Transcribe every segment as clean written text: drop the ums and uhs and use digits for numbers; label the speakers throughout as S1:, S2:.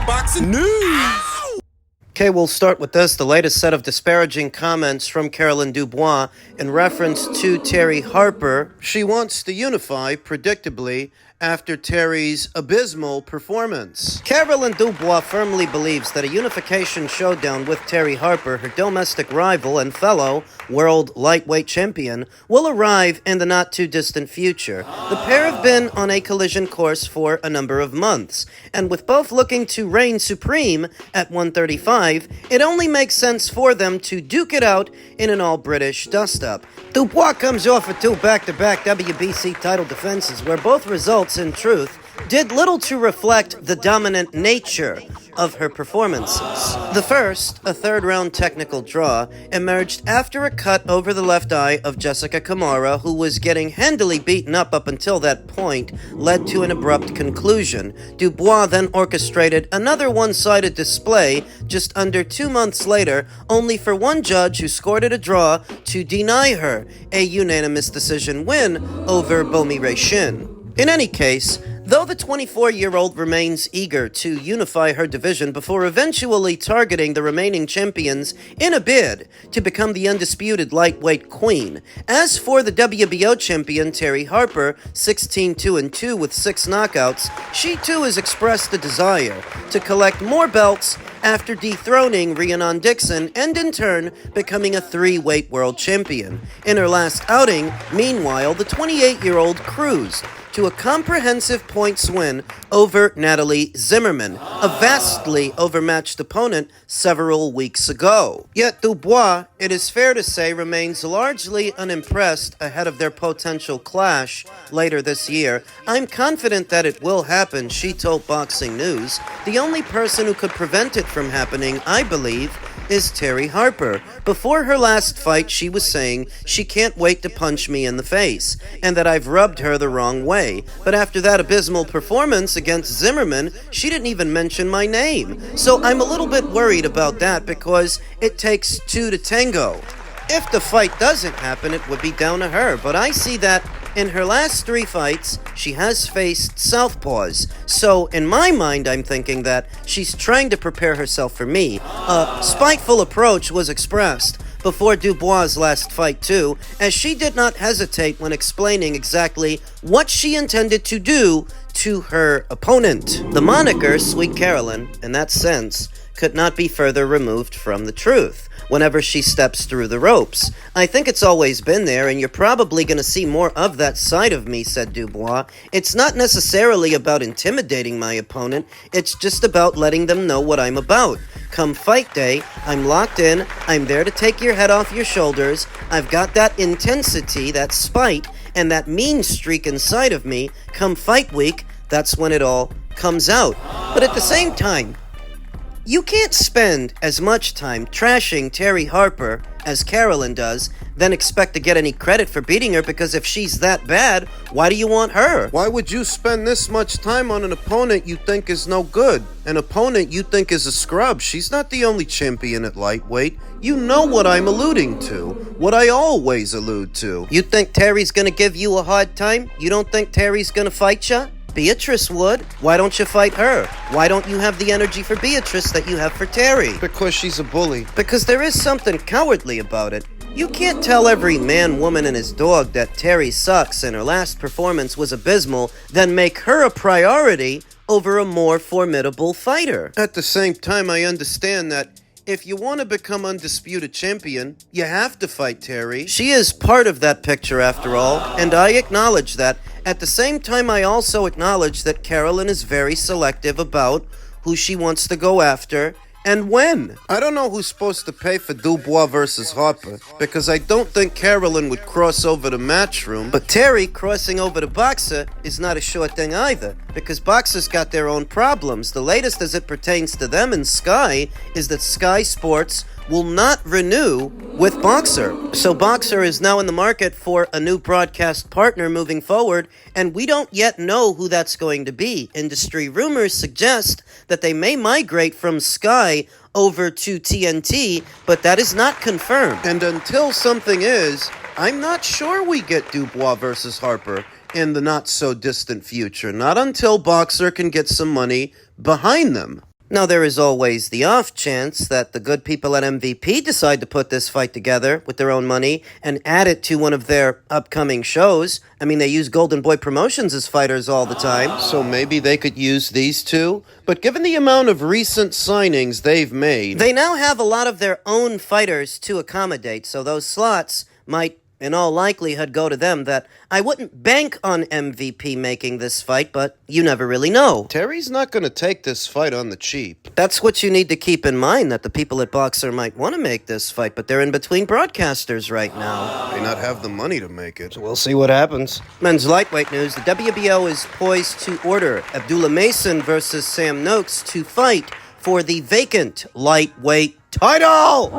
S1: boxing news.
S2: Okay, we'll start with this. The latest set of disparaging comments from Caroline Dubois in reference to Terri Harper. She wants to unify, predictably, after Terry's abysmal performance. Caroline Dubois firmly believes that a unification showdown with Terri Harper, her domestic rival and fellow world lightweight champion, will arrive in the not-too-distant future. The pair have been on a collision course for a number of months, and with both looking to reign supreme at 135, it only makes sense for them to duke it out in an all-British dust-up. Dubois comes off of two back-to-back WBC title defenses where both results, in truth, did little to reflect the dominant nature of her performances. The first, a third-round technical draw, emerged after a cut over the left eye of Jessica Kamara, who was getting handily beaten up until that point, led to an abrupt conclusion. Dubois then orchestrated another one-sided display just under 2 months later, only for one judge who scored it a draw to deny her a unanimous decision win over Bomi Shin. In any case, though the 24-year-old remains eager to unify her division before eventually targeting the remaining champions in a bid to become the undisputed lightweight queen, as for the WBO champion Terri Harper, 16-2-2 with 6 knockouts, she too has expressed a desire to collect more belts after dethroning Rhiannon Dixon and in turn becoming a 3-weight world champion. In her last outing, meanwhile, the 28-year-old cruised to a comprehensive points win over Natalie Zimmerman, a vastly overmatched opponent several weeks ago. Yet Dubois, it is fair to say, remains largely unimpressed ahead of their potential clash later this year. I'm confident that it will happen, she told Boxing News. The only person who could prevent it from happening, I believe, is Terri Harper. Before her last fight, she was saying she can't wait to punch me in the face, and that I've rubbed her the wrong way. But after that abysmal performance against Zimmerman, she didn't even mention my name. So I'm a little bit worried about that because it takes two to tango. If the fight doesn't happen, it would be down to her, but I see that in her last 3 fights, she has faced southpaws. So, in my mind, I'm thinking that she's trying to prepare herself for me. A spiteful approach was expressed before Dubois' last fight, too, as she did not hesitate when explaining exactly what she intended to do to her opponent. The moniker, Sweet Caroline, in that sense, could not be further removed from the truth whenever she steps through the ropes. I think it's always been there, and you're probably going to see more of that side of me, said Dubois. It's not necessarily about intimidating my opponent, it's just about letting them know what I'm about. Come fight day, I'm locked in, I'm there to take your head off your shoulders, I've got that intensity, that spite, and that mean streak inside of me. Come fight week, that's when it all comes out. But at the same time, you can't spend as much time trashing Terri Harper as Caroline does, then expect to get any credit for beating her, because if she's that bad, why do you want her?
S1: Why would you spend this much time on an opponent you think is no good? An opponent you think is a scrub? She's not the only champion at lightweight. You know what I'm alluding to. What I always allude to.
S2: You think Terry's gonna give you a hard time? You don't think Terry's gonna fight ya? Beatrice would. Why don't you fight her? Why don't you have the energy for Beatrice that you have for Terri?
S1: Because she's a bully.
S2: Because there is something cowardly about it. You can't tell every man, woman, and his dog that Terri sucks and her last performance was abysmal, then make her a priority over a more formidable fighter.
S1: At the same time, I understand that if you want to become undisputed champion, you have to fight Terri.
S2: She is part of that picture after all, and I acknowledge that. At the same time, I also acknowledge that Caroline is very selective about who she wants to go after and when.
S1: I don't know who's supposed to pay for Dubois versus Harper, because I don't think Caroline would cross over the matchroom.
S2: But Terri crossing over to Boxer is not a sure thing either, because Boxer's got their own problems. The latest as it pertains to them and Sky is that Sky Sports will not renew with Boxer. So Boxer is now in the market for a new broadcast partner moving forward, and we don't yet know who that's going to be. Industry rumors suggest that they may migrate from Sky over to TNT, but that is not confirmed.
S1: And until something is, I'm not sure we get Dubois versus Harper in the not-so-distant future. Not until Boxer can get some money behind them.
S2: Now, there is always the off chance that the good people at MVP decide to put this fight together with their own money and add it to one of their upcoming shows. I mean, they use Golden Boy Promotions as fighters all the time.
S1: So maybe they could use these two? But given the amount of recent signings they've made...
S2: They now have a lot of their own fighters to accommodate, so those slots might, in all likelihood, go to them. That I wouldn't bank on MVP making this fight, but you never really know.
S1: Terry's not going to take this fight on the cheap.
S2: That's what you need to keep in mind, that the people at Boxer might want to make this fight, but they're in between broadcasters right now.
S1: May not have the money to make it.
S2: So we'll see what happens. Men's lightweight news, the WBO is poised to order Abdullah Mason versus Sam Noakes to fight for the vacant lightweight title!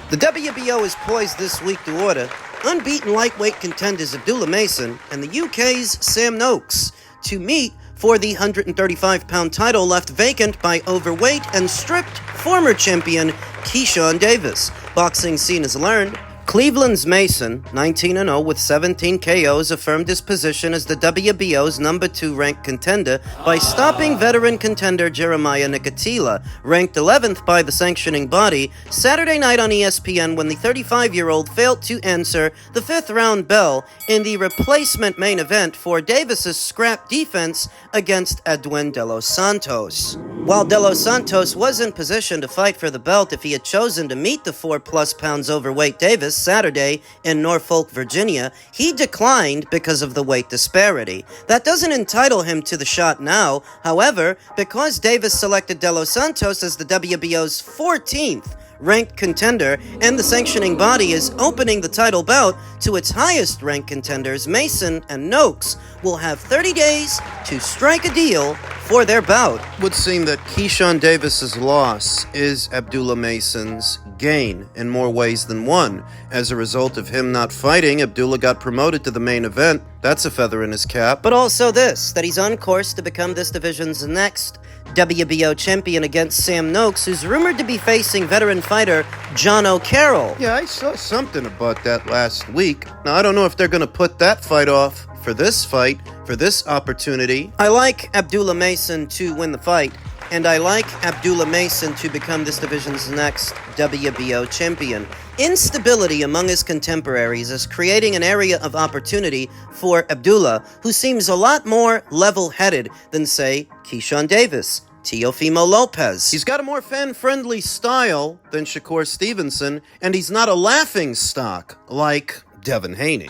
S2: The WBO is poised this week to order unbeaten lightweight contenders Abdullah Mason and the UK's Sam Noakes to meet for the 135-pound title left vacant by overweight and stripped former champion Keyshawn Davis. Boxing Scene has learned Cleveland's Mason, 19-0 with 17 KOs, affirmed his position as the WBO's number 2 ranked contender by stopping veteran contender Jeremiah Nicotila, ranked 11th by the sanctioning body, Saturday night on ESPN when the 35-year-old failed to answer the 5th-round bell in the replacement main event for Davis's scrap defense against Edwin De Los Santos. While De Los Santos was in position to fight for the belt if he had chosen to meet the 4+ pounds overweight Davis Saturday in Norfolk, Virginia, he declined because of the weight disparity. That doesn't entitle him to the shot now. However, because Davis selected De Los Santos as the WBO's 14th ranked contender, and the sanctioning body is opening the title bout to its highest ranked contenders, Mason and Noakes will have 30 days to strike a deal for their bout.
S1: It would seem that Keyshawn Davis's loss is Abdullah Mason's gain in more ways than one. As a result of him not fighting, Abdullah got promoted to the main event. That's a feather in his cap.
S2: But also this, that he's on course to become this division's next WBO champion against Sam Noakes, who's rumored to be facing veteran fighter John O'Carroll.
S1: Yeah, I saw something about that last week. Now, I don't know if they're going to put that fight off for this fight, for this opportunity.
S2: I like Abdullah Mason to win the fight, and I like Abdullah Mason to become this division's next WBO champion. Instability among his contemporaries is creating an area of opportunity for Abdullah, who seems a lot more level-headed than, say, Keyshawn Davis, Teofimo Lopez.
S1: He's got a more fan-friendly style than Shakur Stevenson, and he's not a laughing stock like Devin Haney.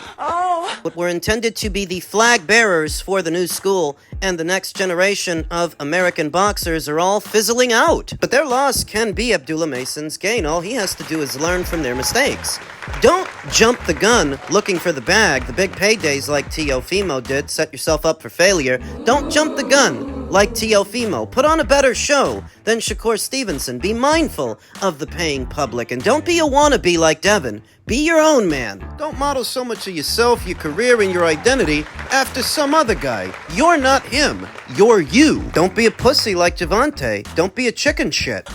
S2: But were intended to be the flag bearers for the new school, and the next generation of American boxers are all fizzling out. But their loss can be Abdullah Mason's gain. All he has to do is learn from their mistakes. Don't jump the gun looking for the bag, the big paydays like Teofimo did. Set yourself up for failure. Don't jump the gun like Teofimo. Put on a better show than Shakur Stevenson. Be mindful of the paying public, and don't be a wannabe like Devin. Be your own man.
S1: Don't model so much of yourself, your career, and your identity after some other guy. You're not him. You're you.
S2: Don't be a pussy like Javante. Don't be a chicken shit.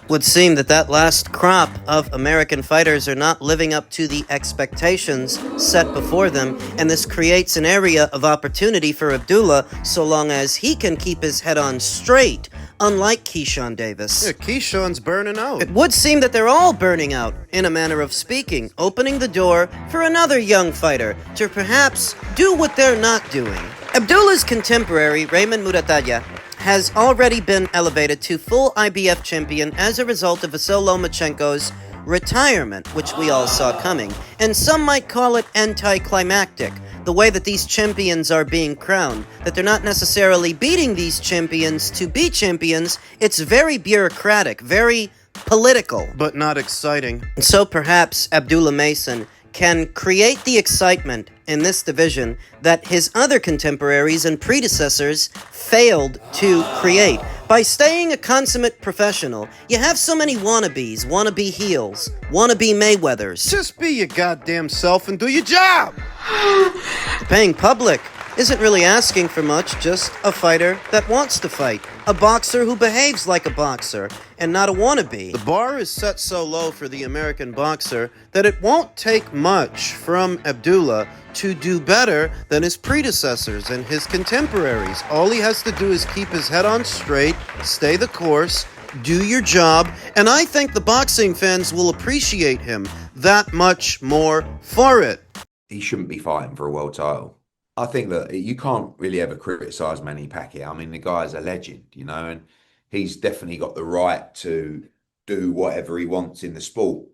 S2: Would seem that last crop of American fighters are not living up to the expectations set before them, and this creates an area of opportunity for Abdullah so long as he can keep his head on straight, unlike Keyshawn Davis.
S1: Yeah, Keyshawn's burning out.
S2: It would seem that they're all burning out, in a manner of speaking, opening the door for another young fighter to perhaps do what they're not doing. Abdullah's contemporary, Raymond Muratalla, has already been elevated to full IBF champion as a result of Vasyl Lomachenko's retirement, which we all saw coming, and some might call it anticlimactic, the way that these champions are being crowned, that they're not necessarily beating these champions to be champions. It's very bureaucratic, very political.
S1: But not exciting.
S2: And so perhaps Abdullah Mason can create the excitement in this division that his other contemporaries and predecessors failed to create. By staying a consummate professional, you have so many wannabes, wannabe heels, wannabe Mayweathers.
S1: Just be your goddamn self and do your job.
S2: The paying public isn't really asking for much, just a fighter that wants to fight. A boxer who behaves like a boxer, and not a wannabe. The bar is set so low for the American boxer that it won't take much from Abdullah to do better than his predecessors and his contemporaries. All he has to do is keep his head on straight, stay the course, do your job, and I think the boxing fans will appreciate him that much more for it.
S3: He shouldn't be fighting for a world title. I think that you can't really ever criticize Manny Pacquiao. I mean, the guy's a legend, and he's definitely got the right to do whatever he wants in the sport.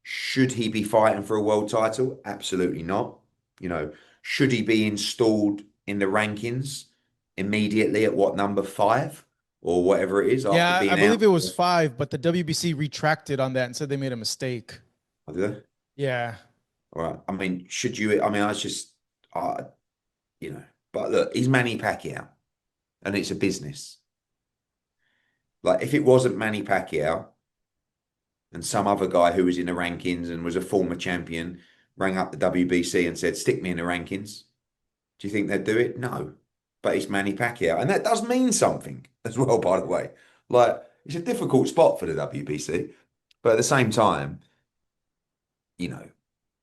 S3: Should he be fighting for a world title? Absolutely not. Should he be installed in the rankings immediately at number 5 or whatever it is?
S4: Yeah, I believe it was 5, but the WBC retracted on that and said they made a mistake.
S3: Oh, did they?
S4: Yeah.
S3: All right. I mean, should you? I mean, I was just, but look, he's Manny Pacquiao and it's a business. Like, if it wasn't Manny Pacquiao and some other guy who was in the rankings and was a former champion rang up the WBC and said, stick me in the rankings, do you think they'd do it? No. But it's Manny Pacquiao. And that does mean something as well, by the way. Like, it's a difficult spot for the WBC. But at the same time,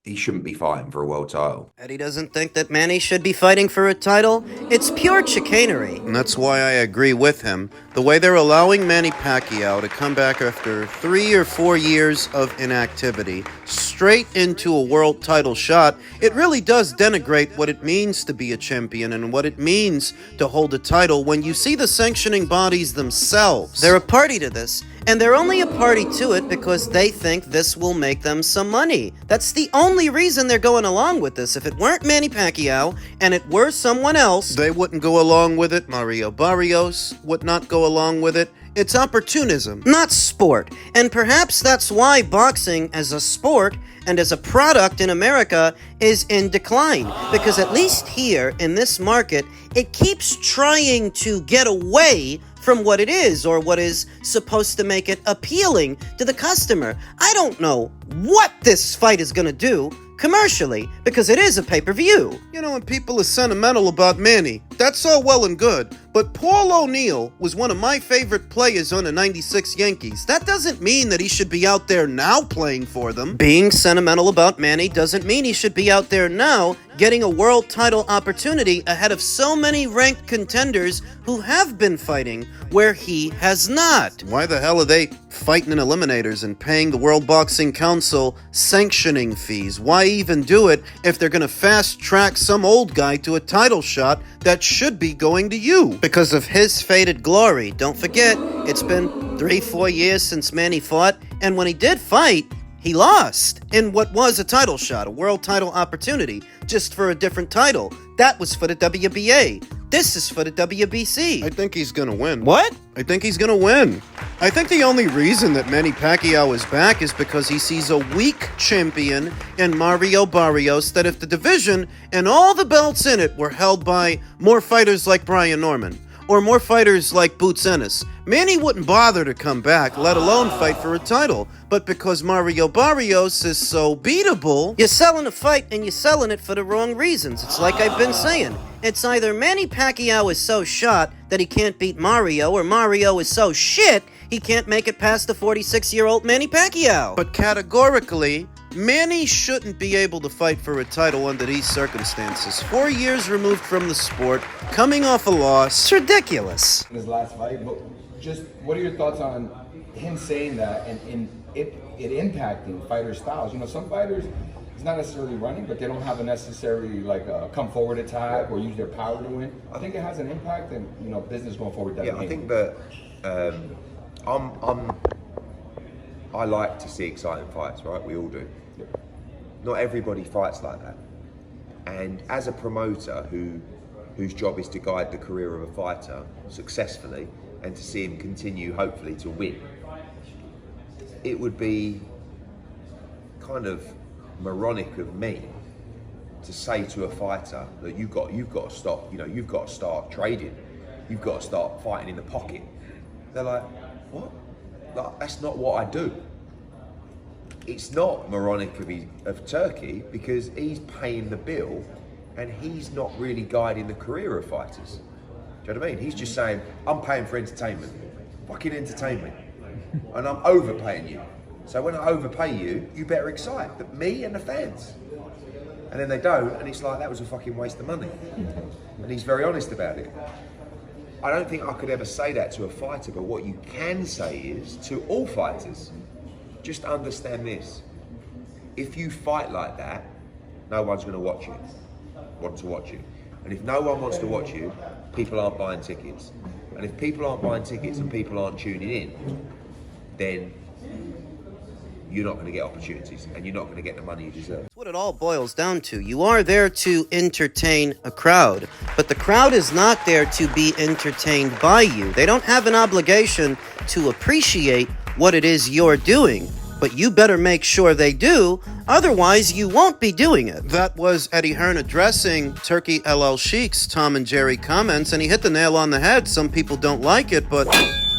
S3: he shouldn't be fighting for a world title.
S2: Eddie doesn't think that Manny should be fighting for a title. It's pure chicanery.
S1: And that's why I agree with him. The way they're allowing Manny Pacquiao to come back after 3 or 4 years of inactivity, straight into a world title shot, it really does denigrate what it means to be a champion and what it means to hold a title when you see the sanctioning bodies themselves.
S2: They're a party to this, and they're only a party to it because they think this will make them some money. That's the only reason they're going along with this. If it weren't Manny Pacquiao and it were someone else,
S1: they wouldn't go along with it. Mario Barrios would not go along with it. It's opportunism,
S2: not sport. And perhaps that's why boxing as a sport and as a product in America is in decline. Because at least here in this market, it keeps trying to get away from what it is, or what is supposed to make it appealing to the customer. I don't know what this fight is going to do commercially, because it is a pay-per-view.
S1: And people are sentimental about Manny. That's all well and good. But Paul O'Neill was one of my favorite players on the 96 Yankees. That doesn't mean that he should be out there now playing for them.
S2: Being sentimental about Manny doesn't mean he should be out there now getting a world title opportunity ahead of so many ranked contenders who have been fighting where he has not.
S1: Why the hell are they fighting in eliminators and paying the World Boxing Council sanctioning fees? Why even do it if they're going to fast track some old guy to a title shot that should be going to you?
S2: Because of his faded glory. Don't forget, it's been 3-4 years since Manny fought, and when he did fight, he lost in what was a title shot, a world title opportunity, just for a different title. That was for the WBA. This is for the WBC.
S1: I think he's gonna win.
S2: What?
S1: I think he's gonna win. I think the only reason that Manny Pacquiao is back is because he sees a weak champion in Mario Barrios, that if the division and all the belts in it were held by more fighters like Brian Norman, or more fighters like Boots Ennis, Manny wouldn't bother to come back, let alone fight for a title. But because Mario Barrios is so beatable,
S2: you're selling a fight and you're selling it for the wrong reasons. It's like I've been saying. It's either Manny Pacquiao is so shot that he can't beat Mario, or Mario is so shit he can't make it past the 46-year-old Manny Pacquiao.
S1: But categorically, Manny shouldn't be able to fight for a title under these circumstances. 4 years removed from the sport, coming off a loss.
S2: It's ridiculous.
S5: In his last fight, but just what are your thoughts on him saying that and it impacting fighter styles? Some fighters, it's not necessarily running, but they don't have a necessary come forward attack or use their power to win. I think it has an impact, and business going forward.
S3: Yeah, I think that I like to see exciting fights, right? We all do. Not everybody fights like that. And as a promoter whose job is to guide the career of a fighter successfully and to see him continue, hopefully, to win, it would be kind of moronic of me to say to a fighter that you've got to stop, you've got to start trading, you've got to start fighting in the pocket. They're like, what? That's not what I do. It's not moronic of Turki, because he's paying the bill and he's not really guiding the career of fighters. Do you know what I mean? He's just saying, I'm paying for entertainment. Fucking entertainment. And I'm overpaying you. So when I overpay you, you better excite me and the fans. And then they don't, and it's like, that was a fucking waste of money. And he's very honest about it. I don't think I could ever say that to a fighter, but what you can say is, to all fighters, just understand this. If you fight like that, no one's going to want to watch you. And if no one wants to watch you, people aren't buying tickets. And if people aren't buying tickets and people aren't tuning in, then you're not going to get opportunities and you're not going to get the money you deserve.
S2: That's what it all boils down to. You are there to entertain a crowd, but the crowd is not there to be entertained by you. They don't have an obligation to appreciate what it is you're doing, but you better make sure they do, otherwise you won't be doing it.
S1: That was Eddie Hearn addressing Turki LL Sheik's Tom and Jerry comments, and he hit the nail on the head. Some people don't like it, but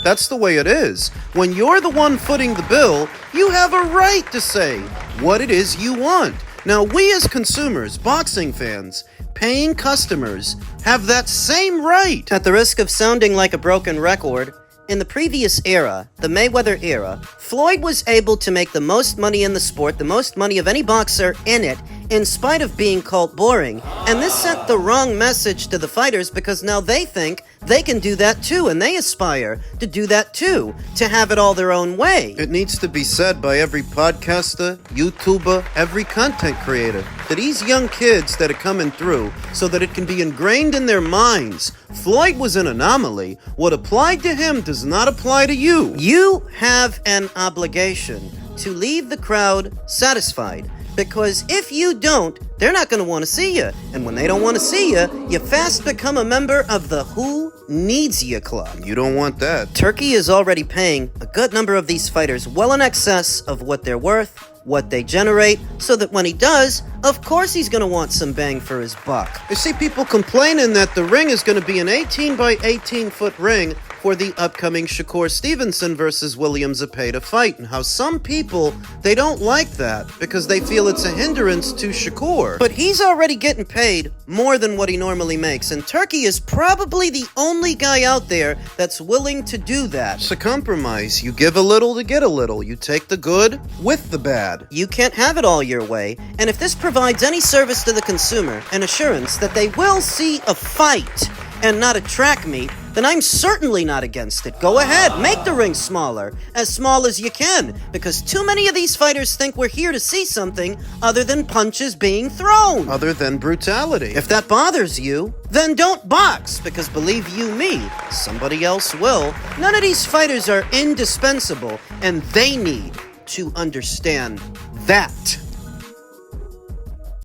S1: that's the way it is. When you're the one footing the bill, you have a right to say what it is you want. Now, we as consumers, boxing fans, paying customers, have that same right.
S2: At the risk of sounding like a broken record, in the previous era, the Mayweather era, Floyd was able to make the most money in the sport, the most money of any boxer in it, in spite of being called boring. And this sent the wrong message to the fighters because now they think they can do that too, and they aspire to do that too, to have it all their own way.
S1: It needs to be said by every podcaster, YouTuber, every content creator, that these young kids that are coming through, so that it can be ingrained in their minds, Floyd was an anomaly. What applied to him does not apply to you.
S2: You have an obligation to leave the crowd satisfied, because if you don't, they're not going to want to see you. And when they don't want to see you, you fast become a member of the Who Needs You Club.
S1: You don't want that.
S2: Turkey is already paying a good number of these fighters well in excess of what they're worth, what they generate, so that when he does, of course he's going to want some bang for his buck.
S1: You see people complaining that the ring is going to be an 18 by 18 foot ring for the upcoming Shakur Stevenson versus William Zepeda fight, and how some people, they don't like that because they feel it's a hindrance to Shakur.
S2: But he's already getting paid more than what he normally makes, and Turkey is probably the only guy out there that's willing to do that.
S1: It's a compromise. You give a little to get a little. You take the good with the bad.
S2: You can't have it all your way, and if this provides any service to the consumer, an assurance that they will see a fight and not a track meet, then I'm certainly not against it. Go ahead, make the ring smaller, as small as you can, because too many of these fighters think we're here to see something other than punches being thrown.
S1: Other than brutality.
S2: If that bothers you, then don't box, because believe you me, somebody else will. None of these fighters are indispensable, and they need to understand that.